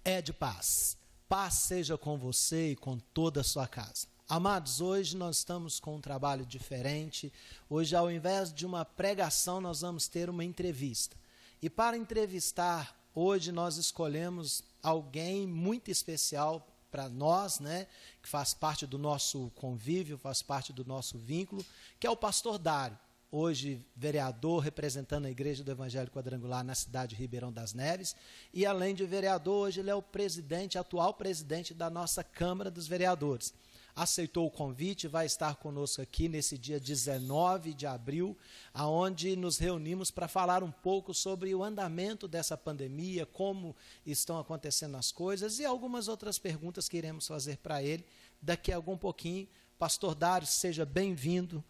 é de paz. Paz seja com você e com toda a sua casa. Amados, hoje nós estamos com um trabalho diferente. Hoje, ao invés de uma pregação, nós vamos ter uma entrevista. E para entrevistar, hoje nós escolhemos alguém muito especial para nós, né? Que faz parte do nosso convívio, faz parte do nosso vínculo, que é o pastor Dário. Hoje vereador, representando a Igreja do Evangelho Quadrangular na cidade de Ribeirão das Neves, e além de vereador, hoje ele é o presidente, atual presidente da nossa Câmara dos Vereadores. Aceitou o convite, vai estar conosco aqui nesse dia 19 de abril, aonde nos reunimos para falar um pouco sobre o andamento dessa pandemia, como estão acontecendo as coisas e algumas outras perguntas que iremos fazer para ele daqui a algum pouquinho. Pastor Dário, seja bem-vindo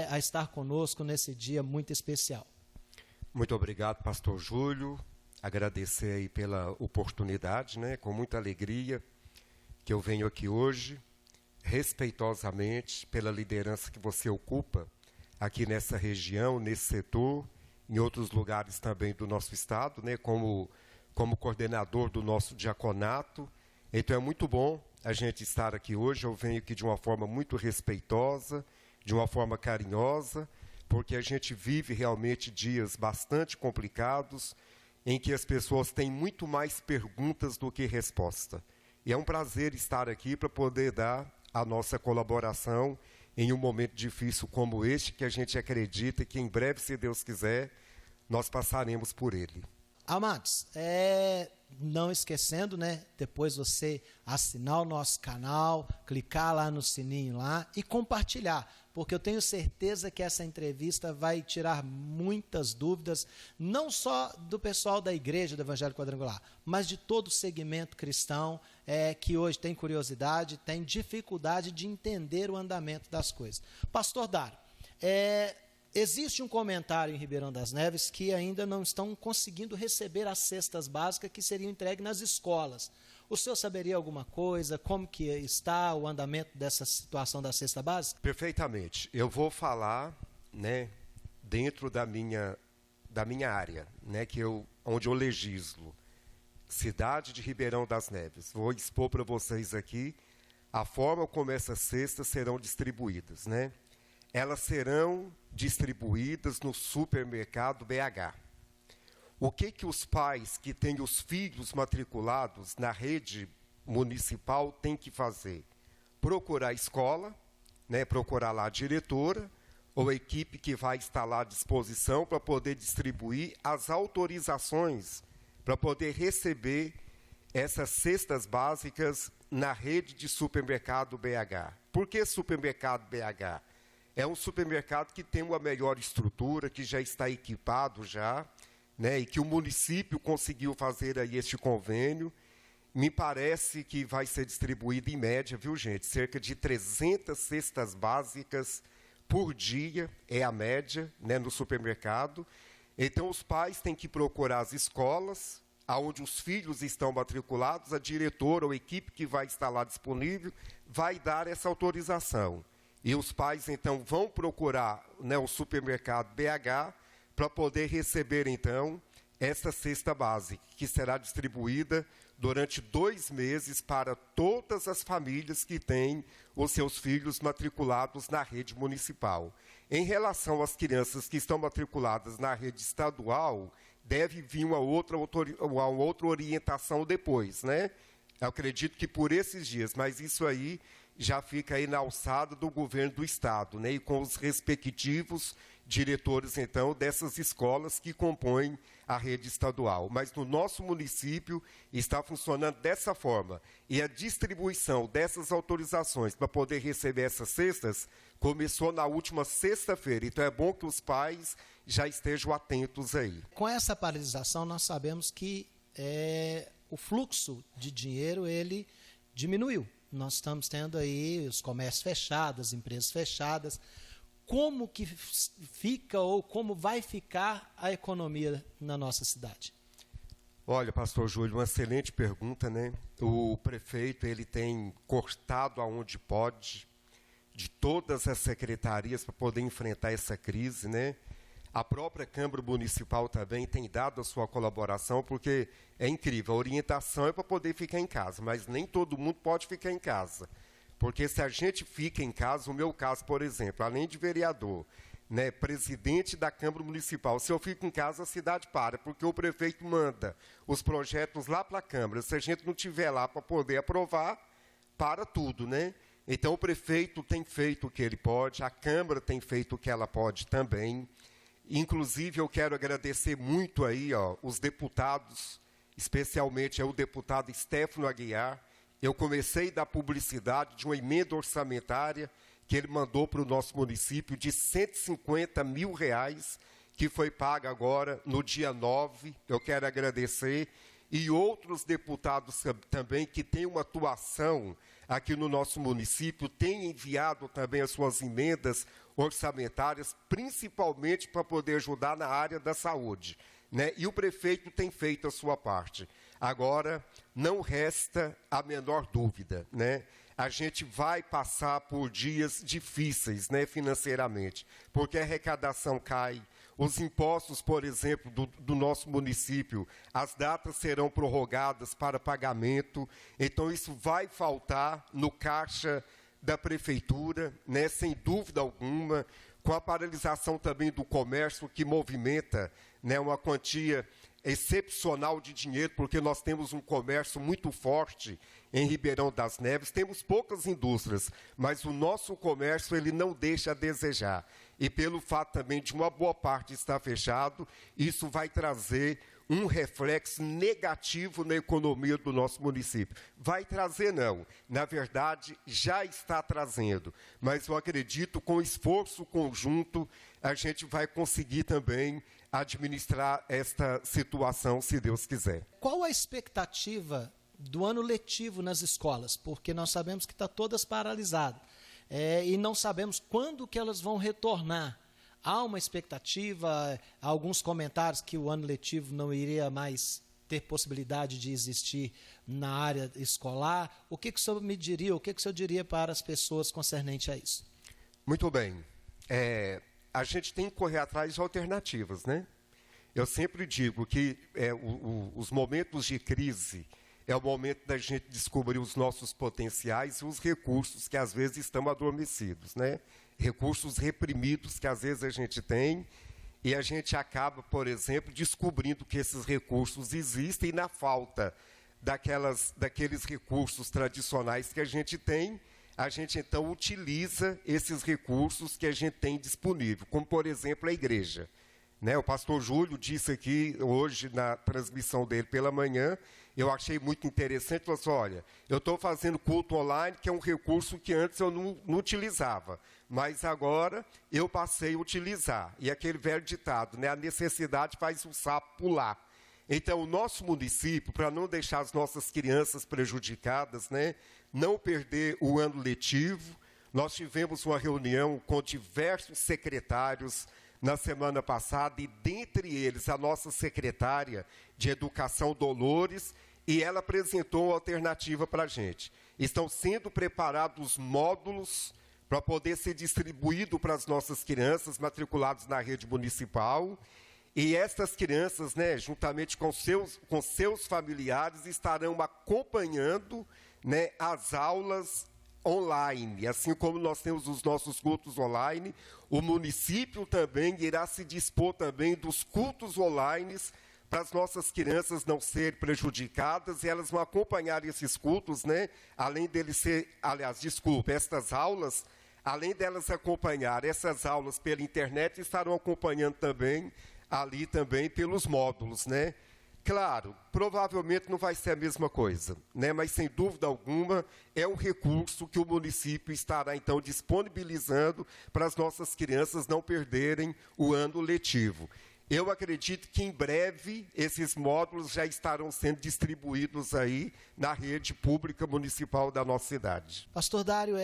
a estar conosco nesse dia muito especial. Muito obrigado, pastor Júlio. Agradecer aí pela oportunidade, né? Com muita alegria que eu venho aqui hoje, respeitosamente pela liderança que você ocupa aqui nessa região, nesse setor, em outros lugares também do nosso estado, né? Como coordenador do nosso diaconato. Então é muito bom a gente estar aqui hoje. Eu venho aqui de uma forma muito respeitosa, de uma forma carinhosa, porque a gente vive realmente dias bastante complicados, em que as pessoas têm muito mais perguntas do que resposta. E é um prazer estar aqui para poder dar a nossa colaboração em um momento difícil como este, que a gente acredita que em breve, se Deus quiser, nós passaremos por ele. Amados, não esquecendo, né, depois você assinar o nosso canal, clicar lá no sininho lá e compartilhar, porque eu tenho certeza que essa entrevista vai tirar muitas dúvidas, não só do pessoal da Igreja do Evangelho Quadrangular, mas de todo o segmento cristão que hoje tem curiosidade, tem dificuldade de entender o andamento das coisas. Pastor Dário, existe um comentário em Ribeirão das Neves que ainda não estão conseguindo receber as cestas básicas que seriam entregues nas escolas. O senhor saberia alguma coisa? Como que está o andamento dessa situação da cesta básica? Perfeitamente. Eu vou falar, né, dentro da minha área, né, onde eu legislo. Cidade de Ribeirão das Neves. Vou expor para vocês aqui a forma como essas cestas serão distribuídas, né? Elas serão distribuídas no supermercado BH. O que os pais que têm os filhos matriculados na rede municipal têm que fazer? Procurar a escola, né, procurar lá a diretora ou a equipe que vai estar lá à disposição para poder distribuir as autorizações para poder receber essas cestas básicas na rede de supermercado BH. Por que supermercado BH? É um supermercado que tem uma melhor estrutura, que já está equipado já, né, e que o município conseguiu fazer aí este convênio. Me parece que vai ser distribuído em média, viu gente, cerca de 300 cestas básicas por dia, é a média, né, no supermercado. Então os pais têm que procurar as escolas, onde os filhos estão matriculados, a diretora ou a equipe que vai estar lá disponível vai dar essa autorização. E os pais, então, vão procurar, né, o supermercado BH para poder receber, então, essa cesta básica, que será distribuída durante 2 meses para todas as famílias que têm os seus filhos matriculados na rede municipal. Em relação às crianças que estão matriculadas na rede estadual, deve vir uma outra orientação depois, né? Eu acredito que por esses dias, mas isso aí já fica aí na alçada do governo do estado, né? E com os respectivos diretores, então, dessas escolas que compõem a rede estadual. Mas no nosso município está funcionando dessa forma. E a distribuição dessas autorizações para poder receber essas cestas começou na última sexta-feira. Então é bom que os pais já estejam atentos aí. Com essa paralisação, nós sabemos que o fluxo de dinheiro, ele diminuiu. Nós estamos tendo aí os comércios fechados, as empresas fechadas. Como que fica ou como vai ficar a economia na nossa cidade? Olha, pastor Júlio, uma excelente pergunta, né? O prefeito, ele tem cortado aonde pode, de todas as secretarias para poder enfrentar essa crise, né? A própria Câmara Municipal também tem dado a sua colaboração, porque é incrível, a orientação é para poder ficar em casa, mas nem todo mundo pode ficar em casa. Porque se a gente fica em casa, o meu caso, por exemplo, além de vereador, né, presidente da Câmara Municipal, se eu fico em casa, a cidade para, porque o prefeito manda os projetos lá para a Câmara. Se a gente não estiver lá para poder aprovar, para tudo, né? Então, o prefeito tem feito o que ele pode, a Câmara tem feito o que ela pode também. Inclusive, eu quero agradecer muito aí, os deputados, especialmente o deputado Stefano Aguiar. Eu comecei da publicidade de uma emenda orçamentária que ele mandou para o nosso município de R$150 mil, que foi paga agora no dia 9. Eu quero agradecer. E outros deputados também que têm uma atuação aqui no nosso município, têm enviado também as suas emendas orçamentárias, principalmente para poder ajudar na área da saúde, né? E o prefeito tem feito a sua parte. Agora, não resta a menor dúvida, né? A gente vai passar por dias difíceis, né, financeiramente, porque a arrecadação cai, os impostos, por exemplo, do nosso município, as datas serão prorrogadas para pagamento, então isso vai faltar no caixa da prefeitura, né, sem dúvida alguma, com a paralisação também do comércio, que movimenta, né, uma quantia excepcional de dinheiro, porque nós temos um comércio muito forte em Ribeirão das Neves, temos poucas indústrias, mas o nosso comércio ele não deixa a desejar. E pelo fato também de uma boa parte estar fechado, isso vai trazer um reflexo negativo na economia do nosso município. Vai trazer não, na verdade já está trazendo, mas eu acredito com esforço conjunto a gente vai conseguir também administrar esta situação, se Deus quiser. Qual a expectativa do ano letivo nas escolas? Porque nós sabemos que está todas paralisadas e não sabemos quando que elas vão retornar. Há uma expectativa, alguns comentários que o ano letivo não iria mais ter possibilidade de existir na área escolar. O que o senhor me diria, o que o senhor diria para as pessoas concernente a isso? Muito bem. A gente tem que correr atrás de alternativas, né? Eu sempre digo que os momentos de crise é o momento da gente descobrir os nossos potenciais e os recursos que às vezes estão adormecidos, né? Recursos reprimidos que às vezes a gente tem e a gente acaba, por exemplo, descobrindo que esses recursos existem e na falta daqueles recursos tradicionais que a gente tem, a gente então utiliza esses recursos que a gente tem disponível, como por exemplo a igreja. Né, o pastor Júlio disse aqui hoje na transmissão dele pela manhã, eu achei muito interessante, falou assim, olha, eu estou fazendo culto online, que é um recurso que antes eu não utilizava, mas agora eu passei a utilizar. E aquele velho ditado, né, a necessidade faz o sapo pular. Então, o nosso município, para não deixar as nossas crianças prejudicadas, né, não perder o ano letivo, nós tivemos uma reunião com diversos secretários na semana passada, e dentre eles a nossa secretária de Educação, Dolores, e ela apresentou uma alternativa para a gente. Estão sendo preparados módulos para poder ser distribuído para as nossas crianças matriculadas na rede municipal, e estas crianças, né, juntamente com seus familiares, estarão acompanhando, né, as aulas online, assim como nós temos os nossos cultos online, o município também irá se dispor também dos cultos online para as nossas crianças não serem prejudicadas e elas vão acompanhar esses cultos, né? Além deles ser, estas aulas, além delas acompanhar essas aulas pela internet, estarão acompanhando também ali também pelos módulos, né? Claro, provavelmente não vai ser a mesma coisa, né? Mas, sem dúvida alguma, é um recurso que o município estará, então, disponibilizando para as nossas crianças não perderem o ano letivo. Eu acredito que, em breve, esses módulos já estarão sendo distribuídos aí na rede pública municipal da nossa cidade. Pastor Dário,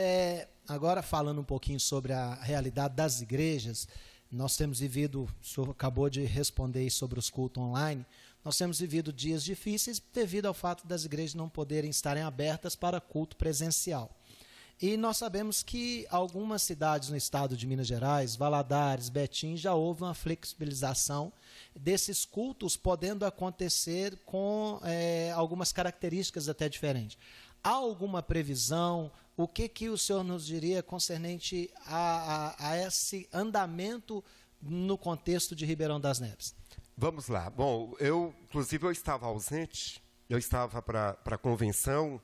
agora falando um pouquinho sobre a realidade das igrejas, nós temos vivido, o senhor acabou de responder aí sobre os cultos online, nós temos vivido dias difíceis devido ao fato das igrejas não poderem estarem abertas para culto presencial. E nós sabemos que algumas cidades no estado de Minas Gerais, Valadares, Betim, já houve uma flexibilização desses cultos, podendo acontecer com algumas características até diferentes. Há alguma previsão? O que o senhor nos diria concernente a esse andamento no contexto de Ribeirão das Neves? Vamos lá. Bom, inclusive eu estava ausente, eu estava para a convenção,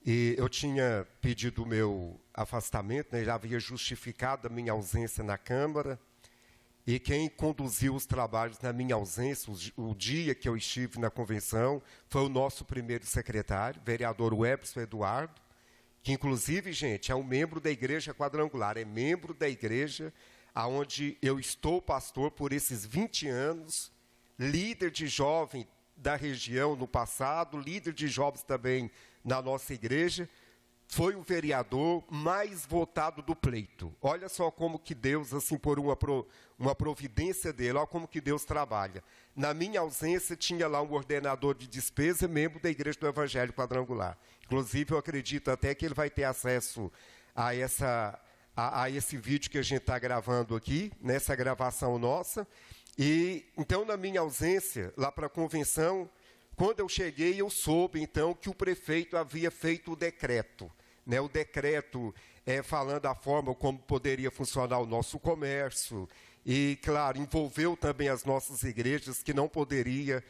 e eu tinha pedido o meu afastamento, né, já havia justificado a minha ausência na Câmara, e quem conduziu os trabalhos na minha ausência, o dia que eu estive na convenção, foi o nosso primeiro secretário, vereador Webson Eduardo, que inclusive, gente, é um membro da Igreja Quadrangular, é membro da igreja onde eu estou pastor por esses 20 anos, líder de jovem da região no passado, líder de jovens também na nossa igreja, foi o vereador mais votado do pleito. Olha só como que Deus, assim, por uma providência dele, olha como que Deus trabalha. Na minha ausência, tinha lá um ordenador de despesa, membro da Igreja do Evangelho Quadrangular. Inclusive, eu acredito até que ele vai ter acesso a esse vídeo que a gente está gravando aqui, nessa gravação nossa. E então, na minha ausência, lá para a convenção, quando eu cheguei, eu soube, então, que o prefeito havia feito o decreto. Né, o decreto falando a forma como poderia funcionar o nosso comércio. E, claro, envolveu também as nossas igrejas, que não poderia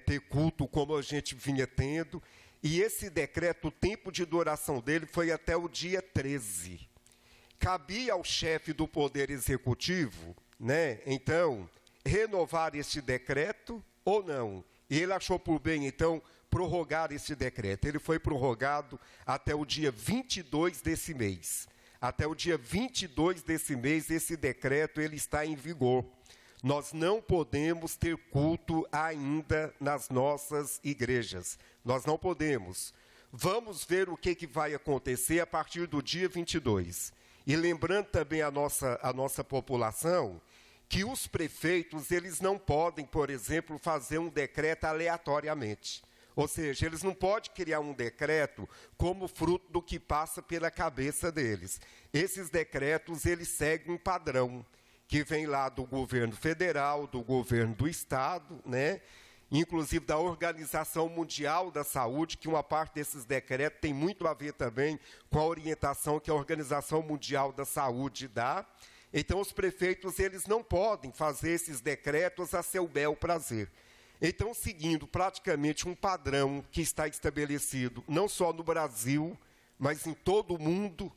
ter culto como a gente vinha tendo. E esse decreto, o tempo de duração dele foi até o dia 13. Cabia ao chefe do Poder Executivo, né, então, renovar este decreto ou não. E ele achou por bem, então, prorrogar esse decreto. Ele foi prorrogado até o dia 22 desse mês. Até o dia 22 desse mês, esse decreto ele está em vigor. Nós não podemos ter culto ainda nas nossas igrejas. Nós não podemos. Vamos ver o que vai acontecer a partir do dia 22. E lembrando também a nossa população, que os prefeitos, eles não podem, por exemplo, fazer um decreto aleatoriamente. Ou seja, eles não podem criar um decreto como fruto do que passa pela cabeça deles. Esses decretos, eles seguem um padrão, que vem lá do governo federal, do governo do estado, né? Inclusive da Organização Mundial da Saúde, que uma parte desses decretos tem muito a ver também com a orientação que a Organização Mundial da Saúde dá. Então, os prefeitos, eles não podem fazer esses decretos a seu bel prazer. Então, seguindo praticamente um padrão que está estabelecido, não só no Brasil, mas em todo o mundo,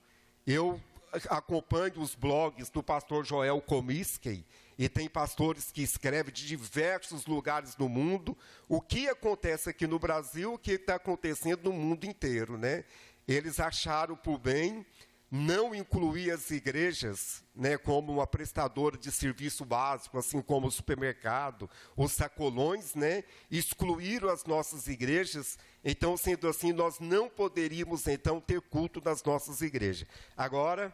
eu acompanho os blogs do pastor Joel Comiskey, e tem pastores que escrevem de diversos lugares do mundo, o que acontece aqui no Brasil, o que está acontecendo no mundo inteiro, né? Eles acharam por bem não incluir as igrejas, né, como uma prestadora de serviço básico, assim como o supermercado, os sacolões, né, excluíram as nossas igrejas. Então, sendo assim, nós não poderíamos, então, ter culto nas nossas igrejas. Agora,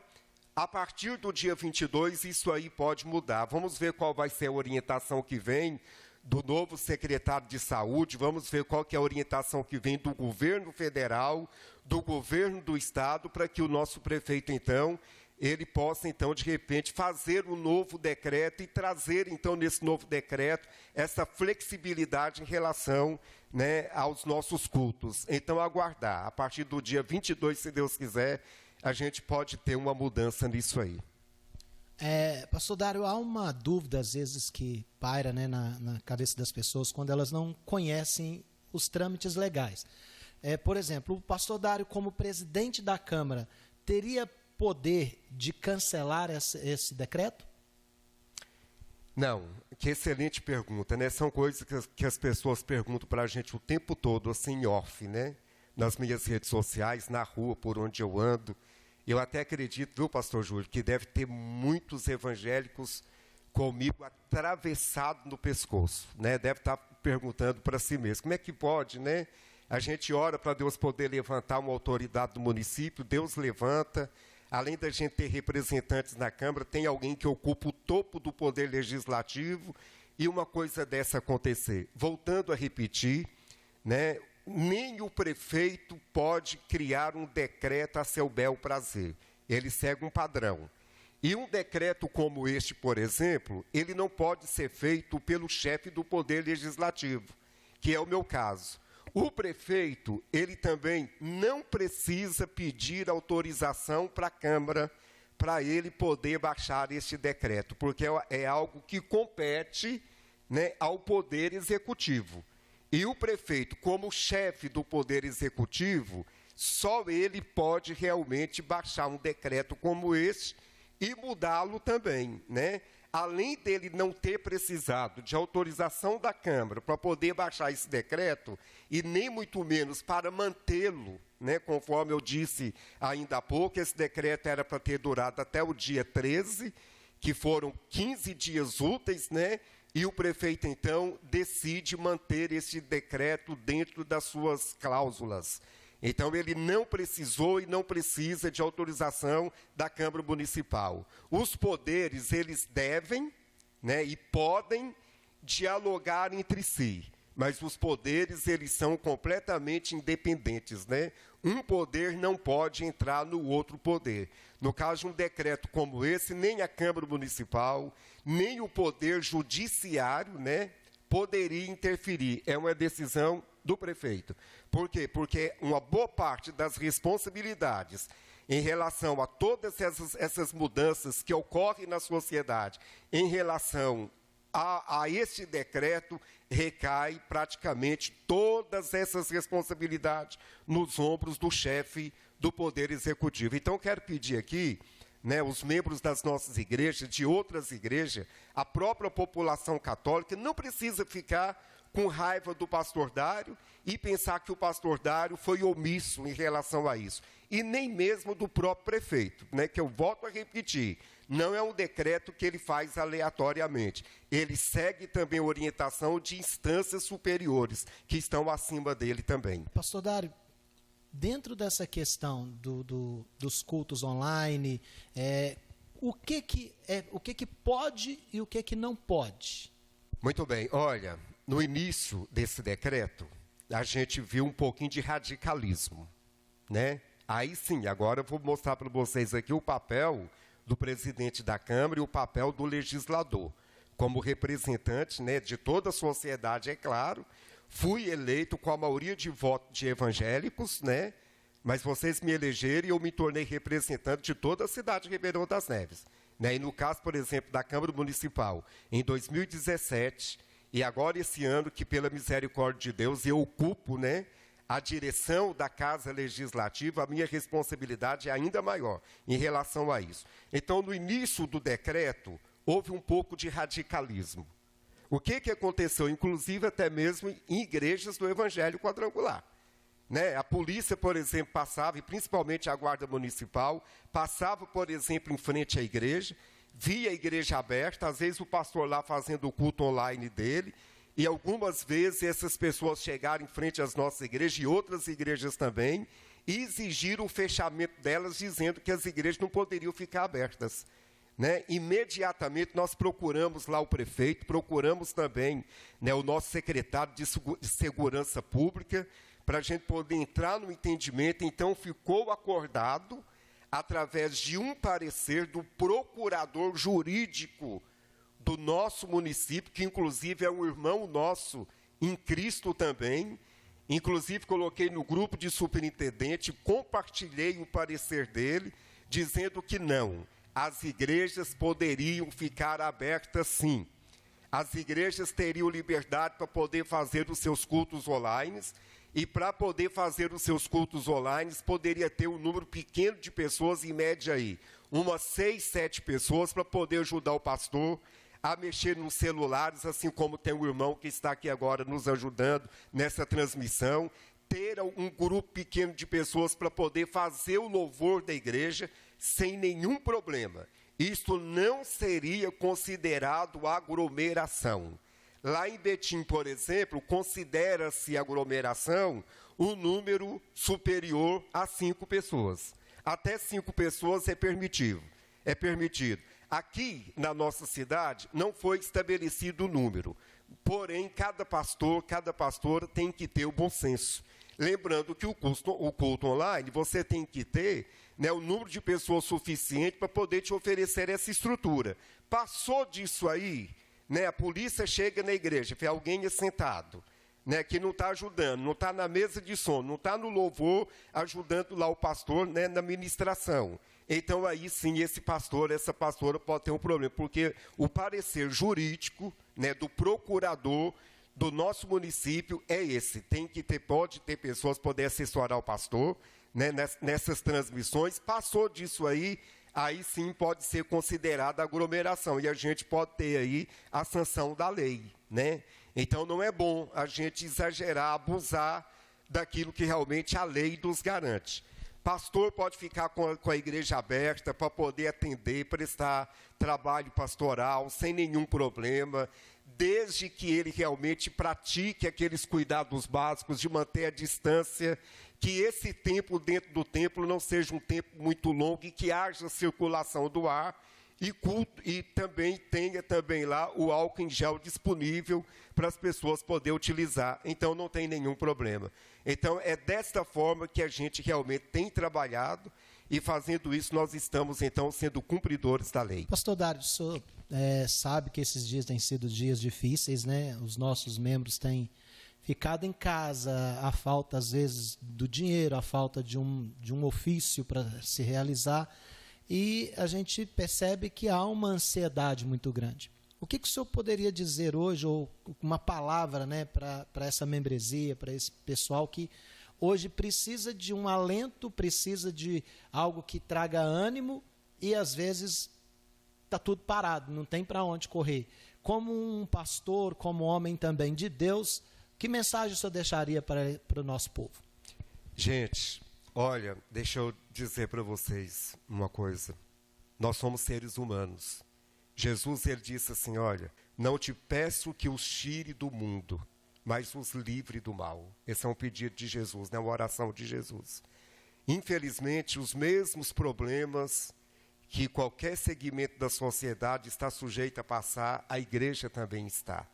a partir do dia 22, isso aí pode mudar. Vamos ver qual vai ser a orientação que vem do novo secretário de saúde, vamos ver qual que é a orientação que vem do governo federal, do governo do estado, para que o nosso prefeito, então, ele possa, então, de repente, fazer um novo decreto e trazer, então, nesse novo decreto, essa flexibilidade em relação, né, aos nossos cultos. Então, aguardar. A partir do dia 22, se Deus quiser, a gente pode ter uma mudança nisso aí. Pastor Dário, há uma dúvida, às vezes, que paira, né, na cabeça das pessoas quando elas não conhecem os trâmites legais. Por exemplo, o pastor Dário, como presidente da Câmara, teria poder de cancelar esse decreto? Não, que excelente pergunta, né? São coisas que as pessoas perguntam para a gente o tempo todo, assim, off, né? Nas minhas redes sociais, na rua, por onde eu ando. Eu até acredito, viu, pastor Júlio, que deve ter muitos evangélicos comigo atravessado no pescoço, né? Deve estar perguntando para si mesmo, como é que pode, né? A gente ora para Deus poder levantar uma autoridade do município, Deus levanta. Além da gente ter representantes na Câmara, tem alguém que ocupa o topo do poder legislativo e uma coisa dessa acontecer. Voltando a repetir, né, Nem o prefeito pode criar um decreto a seu bel prazer. Ele segue um padrão. E um decreto como este, por exemplo, ele não pode ser feito pelo chefe do Poder Legislativo, que é o meu caso. O prefeito, ele também não precisa pedir autorização para a Câmara para ele poder baixar este decreto, porque é algo que compete, né, ao Poder Executivo. E o prefeito, como chefe do Poder Executivo, só ele pode realmente baixar um decreto como esse e mudá-lo também, né? Além dele não ter precisado de autorização da Câmara para poder baixar esse decreto, e nem muito menos para mantê-lo, né? Conforme eu disse ainda há pouco, esse decreto era para ter durado até o dia 13, que foram 15 dias úteis, né? E o prefeito, então, decide manter esse decreto dentro das suas cláusulas. Então, ele não precisou e não precisa de autorização da Câmara Municipal. Os poderes, eles devem, né, e podem dialogar entre si, mas os poderes, eles são completamente independentes, né? Um poder não pode entrar no outro poder. No caso de um decreto como esse, nem a Câmara Municipal, nem o Poder Judiciário, né, poderia interferir. É uma decisão do prefeito. Por quê? Porque uma boa parte das responsabilidades em relação a todas essas mudanças que ocorrem na sociedade, em relação a este decreto, recai praticamente todas essas responsabilidades nos ombros do chefe do Poder Executivo. Então, quero pedir aqui, né, os membros das nossas igrejas, de outras igrejas, a própria população católica, não precisa ficar com raiva do pastor Dário e pensar que o pastor Dário foi omisso em relação a isso. E nem mesmo do próprio prefeito, né, que eu volto a repetir, não é um decreto que ele faz aleatoriamente. Ele segue também a orientação de instâncias superiores, que estão acima dele também. Pastor Dário, dentro dessa questão dos cultos online, o que pode e o que não pode? Muito bem. Olha, no início desse decreto, a gente viu um pouquinho de radicalismo, né? Aí sim, agora eu vou mostrar para vocês aqui o papel do presidente da Câmara e o papel do legislador. Como representante, né, de toda a sociedade, é claro, fui eleito com a maioria de votos de evangélicos, né? Mas vocês me elegeram e eu me tornei representante de toda a cidade de Ribeirão das Neves, né? E no caso, por exemplo, da Câmara Municipal, em 2017, e agora esse ano, que pela misericórdia de Deus eu ocupo, né, a direção da Casa Legislativa, a minha responsabilidade é ainda maior em relação a isso. Então, no início do decreto, houve um pouco de radicalismo. O que aconteceu, inclusive até mesmo em igrejas do Evangelho Quadrangular, né? A polícia, por exemplo, passava, e principalmente a Guarda Municipal, passava, por exemplo, em frente à igreja, via a igreja aberta, às vezes o pastor lá fazendo o culto online dele, e algumas vezes essas pessoas chegaram em frente às nossas igrejas e outras igrejas também, e exigiram o fechamento delas, dizendo que as igrejas não poderiam ficar abertas, né? Imediatamente nós procuramos lá o prefeito, procuramos também, né, o nosso secretário de Segurança Pública, para a gente poder entrar no entendimento. Então ficou acordado, através de um parecer do procurador jurídico do nosso município, que inclusive é um irmão nosso em Cristo também. Inclusive coloquei no grupo de superintendente, compartilhei o parecer dele, dizendo que não, as igrejas poderiam ficar abertas sim. As igrejas teriam liberdade para poder fazer os seus cultos online, e para poder fazer os seus cultos online, poderia ter um número pequeno de pessoas, em média aí, umas 6, 7 pessoas, para poder ajudar o pastor a mexer nos celulares, assim como tem um irmão que está aqui agora nos ajudando nessa transmissão, ter um grupo pequeno de pessoas para poder fazer o louvor da igreja sem nenhum problema. Isto não seria considerado aglomeração. Lá em Betim, por exemplo, considera-se aglomeração um número superior a 5 pessoas. Até 5 pessoas é permitido. Aqui, na nossa cidade, não foi estabelecido o número. Porém, cada pastor, cada pastora tem que ter o bom senso Lembrando que o culto online, você tem que ter, né, o número de pessoas suficiente para poder te oferecer essa estrutura. Passou disso aí, né, a polícia chega na igreja, vê alguém sentado, né, que não está ajudando, não está na mesa de som, não está no louvor ajudando lá o pastor, né, na ministração. Então, aí sim, esse pastor, essa pastora pode ter um problema, porque o parecer jurídico, né, do procurador do nosso município é esse. Pode ter pessoas que podem assessorar o pastor, né, nessas transmissões. Passou disso aí sim pode ser considerada aglomeração, e a gente pode ter aí a sanção da lei, né? Então, não é bom a gente exagerar, abusar daquilo que realmente a lei nos garante. Pastor pode ficar com a igreja aberta para poder atender, prestar trabalho pastoral sem nenhum problema, desde que ele realmente pratique aqueles cuidados básicos de manter a distância, que esse tempo dentro do templo não seja um tempo muito longo e que haja circulação do ar, e também tenha também lá o álcool em gel disponível para as pessoas poderem utilizar. Então, não tem nenhum problema. Então, é desta forma que a gente realmente tem trabalhado, e fazendo isso, nós estamos, então, sendo cumpridores da lei. Pastor Dário, o senhor sabe que esses dias têm sido dias difíceis, né? Os nossos membros têm ficado em casa, a falta, às vezes, do dinheiro, a falta de um ofício para se realizar, e a gente percebe que há uma ansiedade muito grande. O que o senhor poderia dizer hoje, ou uma palavra, né, para essa membresia, para esse pessoal que hoje precisa de um alento, precisa de algo que traga ânimo, e às vezes está tudo parado, não tem para onde correr? Como um pastor, como homem também de Deus, que mensagem o senhor deixaria para o nosso povo? Gente, olha, deixa eu dizer para vocês uma coisa. Nós somos seres humanos. Jesus, ele disse assim, olha, não te peço que os tire do mundo, mas os livre do mal. Esse é um pedido de Jesus, né? Uma oração de Jesus. Infelizmente, os mesmos problemas que qualquer segmento da sociedade está sujeito a passar, a igreja também está.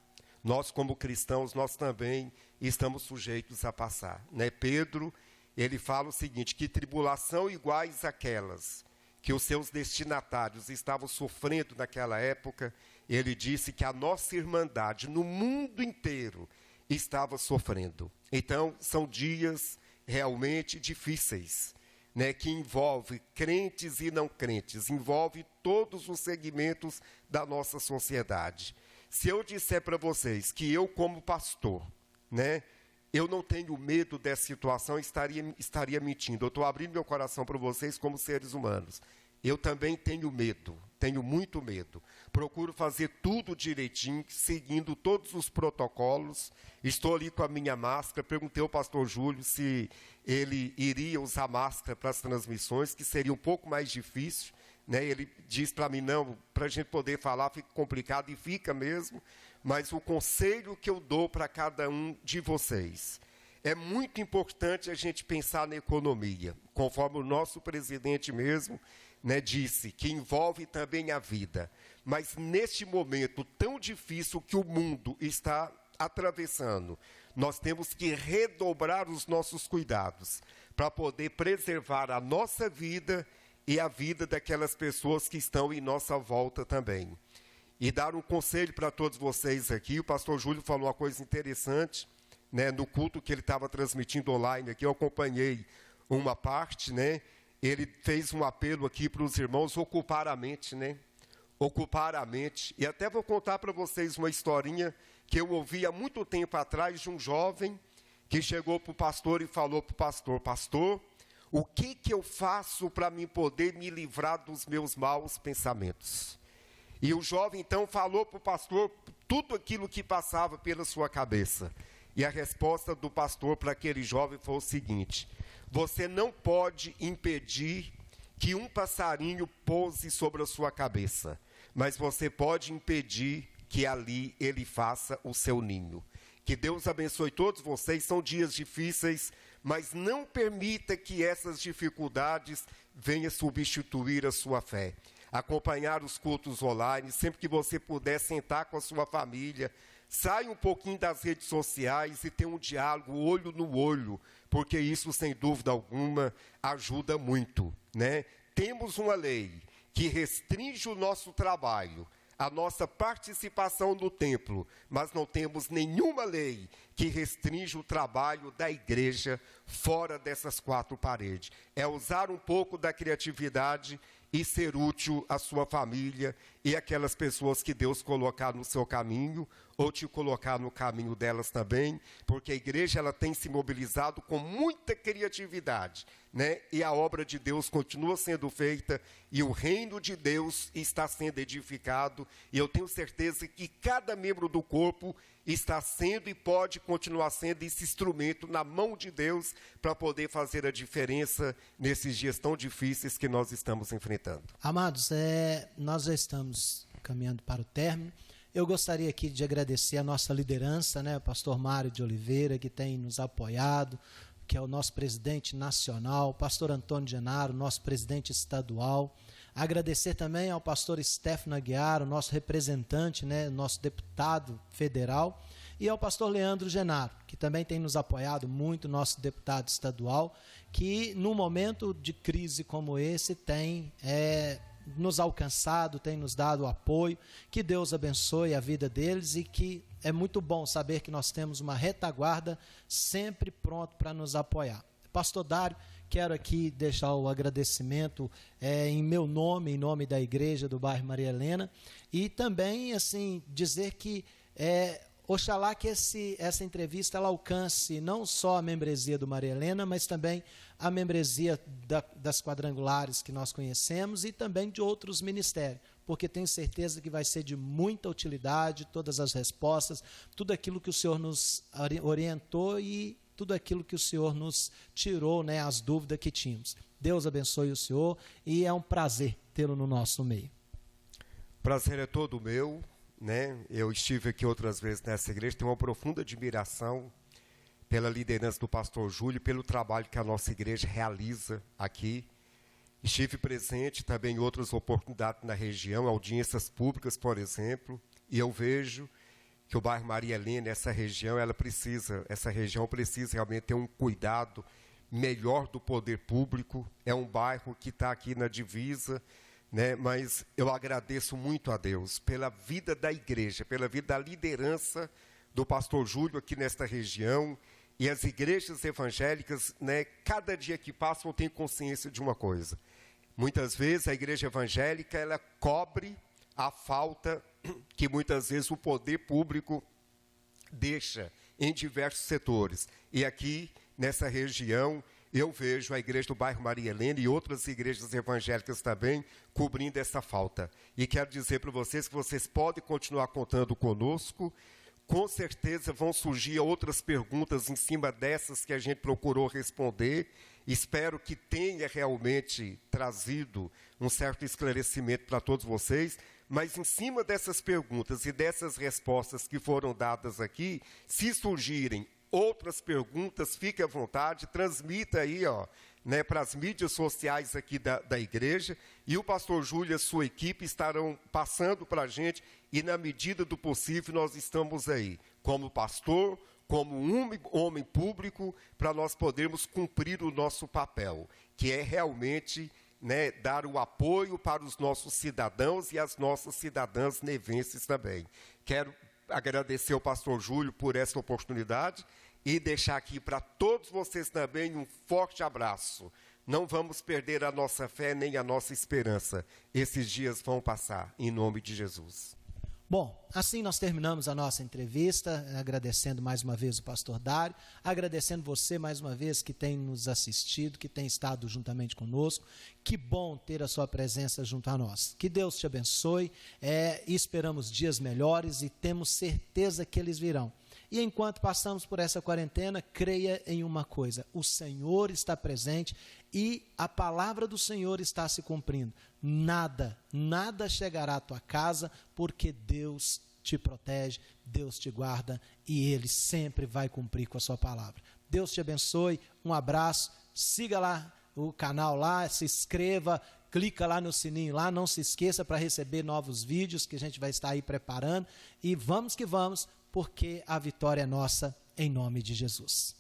Nós, como cristãos, nós também estamos sujeitos a passar, né? Pedro, ele fala o seguinte, que tribulação iguais àquelas que os seus destinatários estavam sofrendo naquela época, ele disse que a nossa irmandade no mundo inteiro estava sofrendo. Então, são dias realmente difíceis, né, que envolve crentes e não crentes, envolve todos os segmentos da nossa sociedade. Se eu disser para vocês que eu, como pastor, né, eu não tenho medo dessa situação, estaria mentindo. Eu estou abrindo meu coração para vocês como seres humanos. Eu também tenho medo, tenho muito medo. Procuro fazer tudo direitinho, seguindo todos os protocolos. Estou ali com a minha máscara. Perguntei ao pastor Júlio se ele iria usar máscara para as transmissões, que seria um pouco mais difícil, né? Ele disse para mim, não, para a gente poder falar fica complicado, e fica mesmo. Mas o conselho que eu dou para cada um de vocês, é muito importante a gente pensar na economia, conforme o nosso presidente mesmo, né, disse, que envolve também a vida. Mas neste momento tão difícil que o mundo está atravessando, nós temos que redobrar os nossos cuidados para poder preservar a nossa vida e a vida daquelas pessoas que estão em nossa volta também. E dar um conselho para todos vocês aqui, o pastor Júlio falou uma coisa interessante, né, no culto que ele estava transmitindo online aqui, eu acompanhei uma parte, né, ele fez um apelo aqui para os irmãos ocupar a mente, né, ocupar a mente, e até vou contar para vocês uma historinha que eu ouvi há muito tempo atrás de um jovem que chegou para o pastor e falou para o pastor, pastor, o que eu faço para mim poder me livrar dos meus maus pensamentos? E o jovem, então, falou para o pastor tudo aquilo que passava pela sua cabeça. E a resposta do pastor para aquele jovem foi o seguinte, você não pode impedir que um passarinho pouse sobre a sua cabeça, mas você pode impedir que ali ele faça o seu ninho. Que Deus abençoe todos vocês, são dias difíceis, mas não permita que essas dificuldades venham substituir a sua fé. Acompanhar os cultos online, sempre que você puder sentar com a sua família, Sai um pouquinho das redes sociais e tem um diálogo olho no olho, porque isso, sem dúvida alguma, ajuda muito, né? Temos uma lei que restringe o nosso trabalho, a nossa participação no templo, mas não temos nenhuma lei que restringe o trabalho da igreja fora dessas quatro paredes. É usar um pouco da criatividade e ser útil à sua família e aquelas pessoas que Deus colocar no seu caminho, ou te colocar no caminho delas também, porque a igreja ela tem se mobilizado com muita criatividade, né? E a obra de Deus continua sendo feita e o reino de Deus está sendo edificado, e eu tenho certeza que cada membro do corpo está sendo e pode continuar sendo esse instrumento na mão de Deus para poder fazer a diferença nesses dias tão difíceis que nós estamos enfrentando. Amados, nós já estamos caminhando para o término. Eu gostaria aqui de agradecer a nossa liderança, né, o pastor Mário de Oliveira, que tem nos apoiado, que é o nosso presidente nacional, o pastor Antônio Genaro, nosso presidente estadual. Agradecer também ao pastor Stefano Aguiar, o nosso representante, né, nosso deputado federal, e ao pastor Leandro Genaro, que também tem nos apoiado muito, nosso deputado estadual, que num momento de crise como esse tem nos alcançado, tem nos dado apoio. Que Deus abençoe a vida deles e que é muito bom saber que nós temos uma retaguarda sempre pronto para nos apoiar. Pastor Dário, quero aqui deixar o agradecimento em meu nome, em nome da igreja do bairro Maria Helena, e também assim dizer que oxalá que essa entrevista ela alcance não só a membresia do Maria Helena, mas também a membresia das quadrangulares que nós conhecemos e também de outros ministérios, porque tenho certeza que vai ser de muita utilidade todas as respostas, tudo aquilo que o Senhor nos orientou e tudo aquilo que o Senhor nos tirou, né, as dúvidas que tínhamos. Deus abençoe o Senhor e é um prazer tê-lo no nosso meio. Prazer é todo meu, né? Eu estive aqui outras vezes nessa igreja, tenho uma profunda admiração pela liderança do pastor Júlio, pelo trabalho que a nossa igreja realiza aqui. Estive presente também em outras oportunidades na região, audiências públicas, por exemplo, e eu vejo que o bairro Maria Helena, essa região precisa realmente ter um cuidado melhor do poder público. É um bairro que está aqui na divisa, né? Mas eu agradeço muito a Deus pela vida da igreja, pela vida da liderança do pastor Júlio aqui nesta região, e as igrejas evangélicas, né, cada dia que passa eu tenho consciência de uma coisa. Muitas vezes a igreja evangélica ela cobre a falta que muitas vezes o poder público deixa em diversos setores. E aqui, nessa região, eu vejo a igreja do bairro Maria Helena e outras igrejas evangélicas também cobrindo essa falta. E quero dizer para vocês que vocês podem continuar contando conosco. Com certeza vão surgir outras perguntas em cima dessas que a gente procurou responder. Espero que tenha realmente trazido um certo esclarecimento para todos vocês. Mas em cima dessas perguntas e dessas respostas que foram dadas aqui, se surgirem outras perguntas, fique à vontade, transmita aí, né, para as mídias sociais aqui da igreja, e o pastor Júlio e a sua equipe estarão passando para a gente, e na medida do possível nós estamos aí, como pastor, como um homem público, para nós podermos cumprir o nosso papel, que é realmente, né, dar o apoio para os nossos cidadãos e as nossas cidadãs nevenses também. Quero agradecer ao pastor Júlio por essa oportunidade e deixar aqui para todos vocês também um forte abraço. Não vamos perder a nossa fé nem a nossa esperança. Esses dias vão passar, em nome de Jesus. Bom, assim nós terminamos a nossa entrevista, agradecendo mais uma vez o pastor Dário, agradecendo você mais uma vez que tem nos assistido, que tem estado juntamente conosco. Que bom ter a sua presença junto a nós. Que Deus te abençoe, esperamos dias melhores e temos certeza que eles virão. E enquanto passamos por essa quarentena, creia em uma coisa: o Senhor está presente e a palavra do Senhor está se cumprindo. Nada chegará à tua casa, porque Deus te protege, Deus te guarda e Ele sempre vai cumprir com a sua palavra. Deus te abençoe, um abraço, siga lá o canal lá, se inscreva, clica lá no sininho lá, não se esqueça para receber novos vídeos que a gente vai estar aí preparando, e vamos que vamos, porque a vitória é nossa, em nome de Jesus.